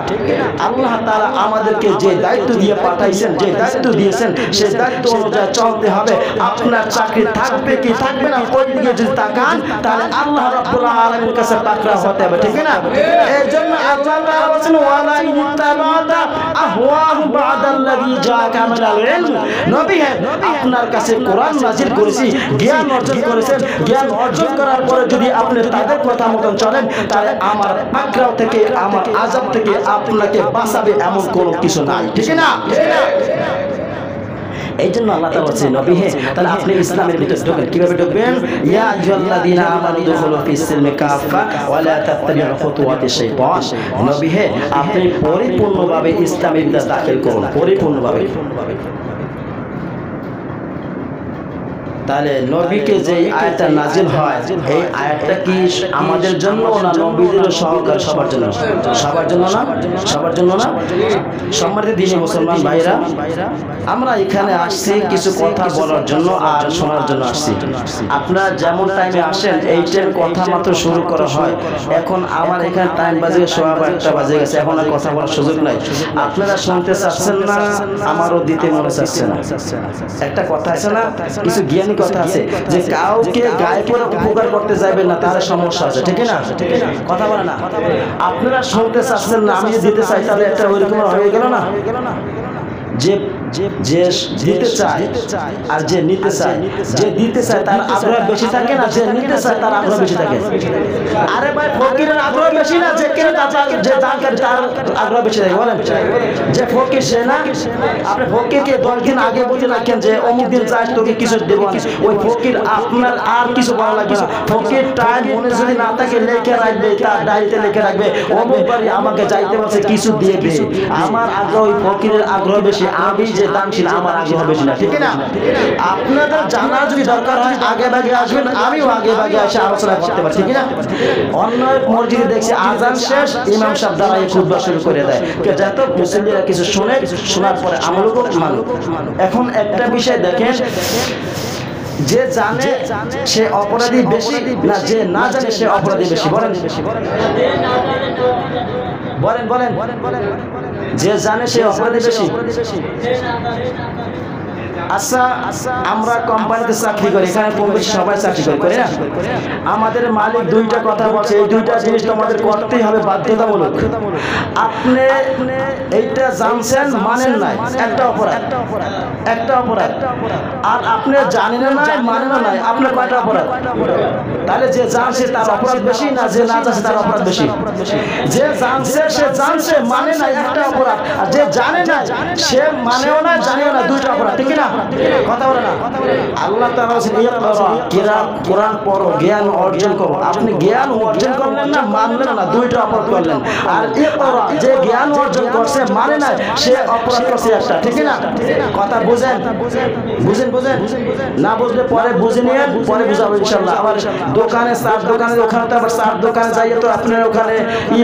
আল্লাহ তাআলা আমাদেরকে যে দায়িত্ব দিয়ে পাঠাইছেন, যে দায়িত্ব দিয়েছেন, সেই দায়িত্ব অনুযায়ী চলতে হবে। আপনার চাকরি থাকবে কি থাকবে না, ওই দিকে যদি তাকান তাহলে আল্লাহ রাব্বুল আলামিনের কাছে পাকড়াও হতে হবে। ঠিক না? এই জন্য আল্লাহ তাআলা বলেন ওয়ালা ইনতাবাতা আহওয়াহু বাদাল্লাযী জাআকা মিনাল ইলম। নবী হে, আপনার কাছে কোরআন নাযিল করেছি, জ্ঞান অর্জন করেছেন, জ্ঞান অর্জন করার পরে যদি আপনি তাদের কথা মতন চলেন, তাহলে আমার পাকড়াও থেকে, আমার আযাব থেকে আপনাকে বাঁচাবে এমন কোনো কিছু নাই। ঠিক না? এই জন্য আল্লাহ তাআলা বলেছেন নবী হে, তাহলে আপনি ইসলামের ভিতরে ঢোকেন। কিভাবে ঢুকবেন? ইয়া আইয়ুহাল্লাযীনা আমানু দুখুলু ফিস-সিলমি কাফা ওয়া লা তাত্তাবিউ খুতুওয়াতিশ শাইতান। নবী হে, আপনি পরিপূর্ণভাবে ইসলামের ভিতরে দাখিল করুন, পরিপূর্ণভাবে। তাহলে নবীকে যে আয়াতটা নাজিল হয়, এই আয়াতটা কি আমাদের জন্য না নবীদের সহকার সবার জন্য? সবার জন্য না? সবার জন্য না? সম্মানিত দিনী মুসলমান ভাইরা, আমরা এখানে আসছি কিছু কথা বলার জন্য আর শোনার জন্য আসছি। আপনারা যেমন টাইমে আসেন এই টাইম কথা মাত্র শুরু করা হয়। এখন আমার এখানে টাইম বাজে 1:15 বাজে গেছে, এখন আর কথা বলার সুযোগ নাই। আপনারা শুনতে চাচ্ছেন না, আমারও দিতে মনে চাচ্ছে না। একটা কথা আছে না, কিছু জ্ঞানী কথা আছে যে কাউকে গায়ে পড়ে উপকার করতে যাবেন না, তার সমস্যা আছে। ঠিক না? কথা বলে না। আপনারা শুনতে চাচ্ছেন না, আমি দিতে চাই, তাহলে একটা ওইরকম হয়ে গেল না? যে দিতে চায় আর যে নিতে চায়, যে দিতে চায় তার আগ্রহ বেশি থাকে না, যে নিতে চায় তার আগ্রহ বেশি থাকে? আরে ভাই, ফকিরের আগ্রহ বেশি না, যে কেনে যে দান করে তার আগ্রহ বেশি থাকে? বলেন, যে ফকির সে না? আপনি ফকিরকে 10 দিন আগে বলে রাখেন যে অমুক দিন যাস তোকে কিছু দেবো, ওই ফকির আপনার আর কিছু বলা লাগবে না। ফকির টাইম মনে যদি না থাকে লিখে রাখবে, তার ডায়েরিতে লিখে রাখবে অমুক বাড়ি আমাকে যাইতে বলছে, কিছু দিয়ে দে। আমার আগ্রহ ওই ফকিরের আগ্রহ বেশি, আমি যে দানশীল আমার আগ্রহ বেশি না। ঠিক না? আপনাদের জানার যদি দরকার হয় আগে ভাগে আসবেন, আমিও আগে ভাগে এসে আলোচনা করতে পারি। ঠিক না? অন্য মসজিদে দেখছি আজান শেষ, ইমাম সাহেব দাঁড়ায় খুতবা শুরু করে দেয়, যাতে মুসল্লিরা কিছু শোনে, শোনার পরে আমল করুক, মানুক। এখন একটা বিষয় দেখেন, যে জানে সে অপরাধী বেশি না যে না জানে সে অপরাধী বেশি? বলেন বলেন বলেন। যে জানে সে অপরাধী বেশি। আচ্ছা, আমরা কোম্পানিতে চাকরি করি, এখানে কম বেশি সবাই চাকরি করি না? আমাদের মালিক দুইটা কথা বলছে, এই দুইটা জিনিস তোমাদের করতেই হবে বাধ্যতামূলক। আপনি এইটা জানছেন মানেন নাই, একটা অপরাধ। আর আপনি জানেন না মানেন নাই, আপনার কয়টা অপরাধ? তাহলে যে জানছে তার অপরাধ বেশি না যে না জানছে তার অপরাধ বেশি? যে জানছে সে জানছে মানে নাই, একটা অপরাধ। আর যে জানে না সে মানেও না জানেও না, দুইটা অপরাধ। ঠিক না? কথা বলে না? আল্লাহ তাআলা বলেন কোরআন পড়ো, জ্ঞান অর্জন করো। আপনি জ্ঞান অর্জন করলেন না, মানলেন না, দুইটা অপরাধ করলেন। আর ইকরা, যে জ্ঞান অর্জন করছে মানে না সে অপরাধ করছে একটা। ঠিক না? কথা বুঝেন না? বুঝলে পরে বুঝে নিয়ে পরে বুঝাবো ইনশাআল্লাহ। আবার দোকানে চার দোকানে ওখানে তো আবার চার দোকানে যাইয়ে তো আপনার ওখানে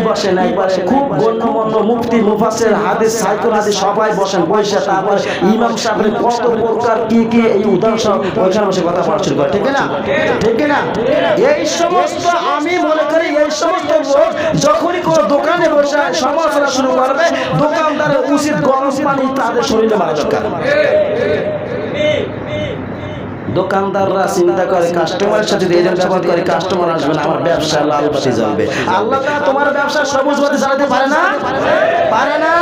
বসে নাই, খুব গণ্যমান্য মুফতি মুফাসসির হাদিস সাইকুল হাদিস সবাই বসেন, বসে তারপর ইমাম সাহেবের কত প্রকার কি এই উদাহরণ সব ওইখানে বসে কথা বলা শুরু করে। ঠিক না? এই সমস্ত আমি মনে করি এই সমস্ত লোক যখনই কোনো দোকানে বসে সমালোচনা শুরু করবে, দোকানদারের উচিত গরম পানি তাদের শরীরে মারা দরকার। দোকানদাররা চিন্তা করে কাস্টমারের সাথে এই জন্য ব্যবহার করে, কাস্টমার আসবে না, আমার ব্যবসা লাল বাতি জ্বলবে। আল্লাহ তাআলা তোমার ব্যবসা সবুজ বাতি জ্বালাতে পারে না?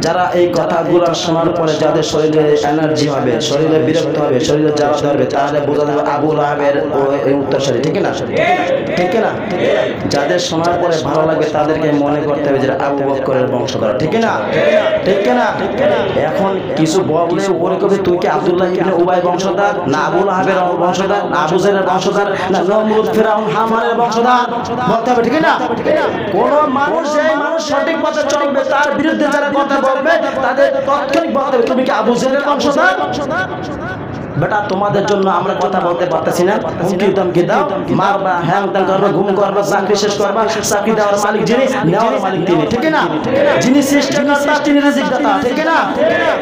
যারা এই কথাগুলো শোনার পরে যাদের শরীরে এনার্জি হবে, শরীরে বিরক্ত হবে, শরীরে জ্বালা ধরবে, তাহলে বোঝা যাবে আবু লাহাবের উত্তরসূরি। ঠিক না? যাদের শোনার পরে ভালো লাগে তাদেরকে মনে করতে হবে যে আবু বকরের বংশধর। ঠিক না? এখন কিছু বললে ওরে কবে তুই কি আব্দুল্লাহ ইবনে উবাই বংশধর, না আবু লাহাবের বংশধর, না আবু জাহলের বংশধর, না নমরুদ ফিরআউন হামানের বংশধর বলতে হবে। ঠিক না? কোন মানুষ যেই মানুষ সঠিক পথে চলবে তার বিরুদ্ধে যারা কথা বলবে তাদের তাৎক্ষণিক বলতে হবে তুমি কি আবু জাহলের বংশধর? বেটা তোমাদের জন্য আমরা কথা বলতে পারতেছি না, হুমকি দাও, মারবা, হ্যাং ত্যাং করবা, ঘুম করবা, চাকরি শেষ করবা। চাকরি দেওয়ার মালিক যিনি, নেওয়ার মালিক তিনি। ঠিক না? যিনি সৃষ্টিকর্তা তিনি রিজিকদাতা। ঠিক না?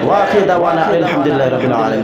ওয়া আখিরু দাওয়ানা আলহামদুলিল্লাহি রাব্বিল আলামিন।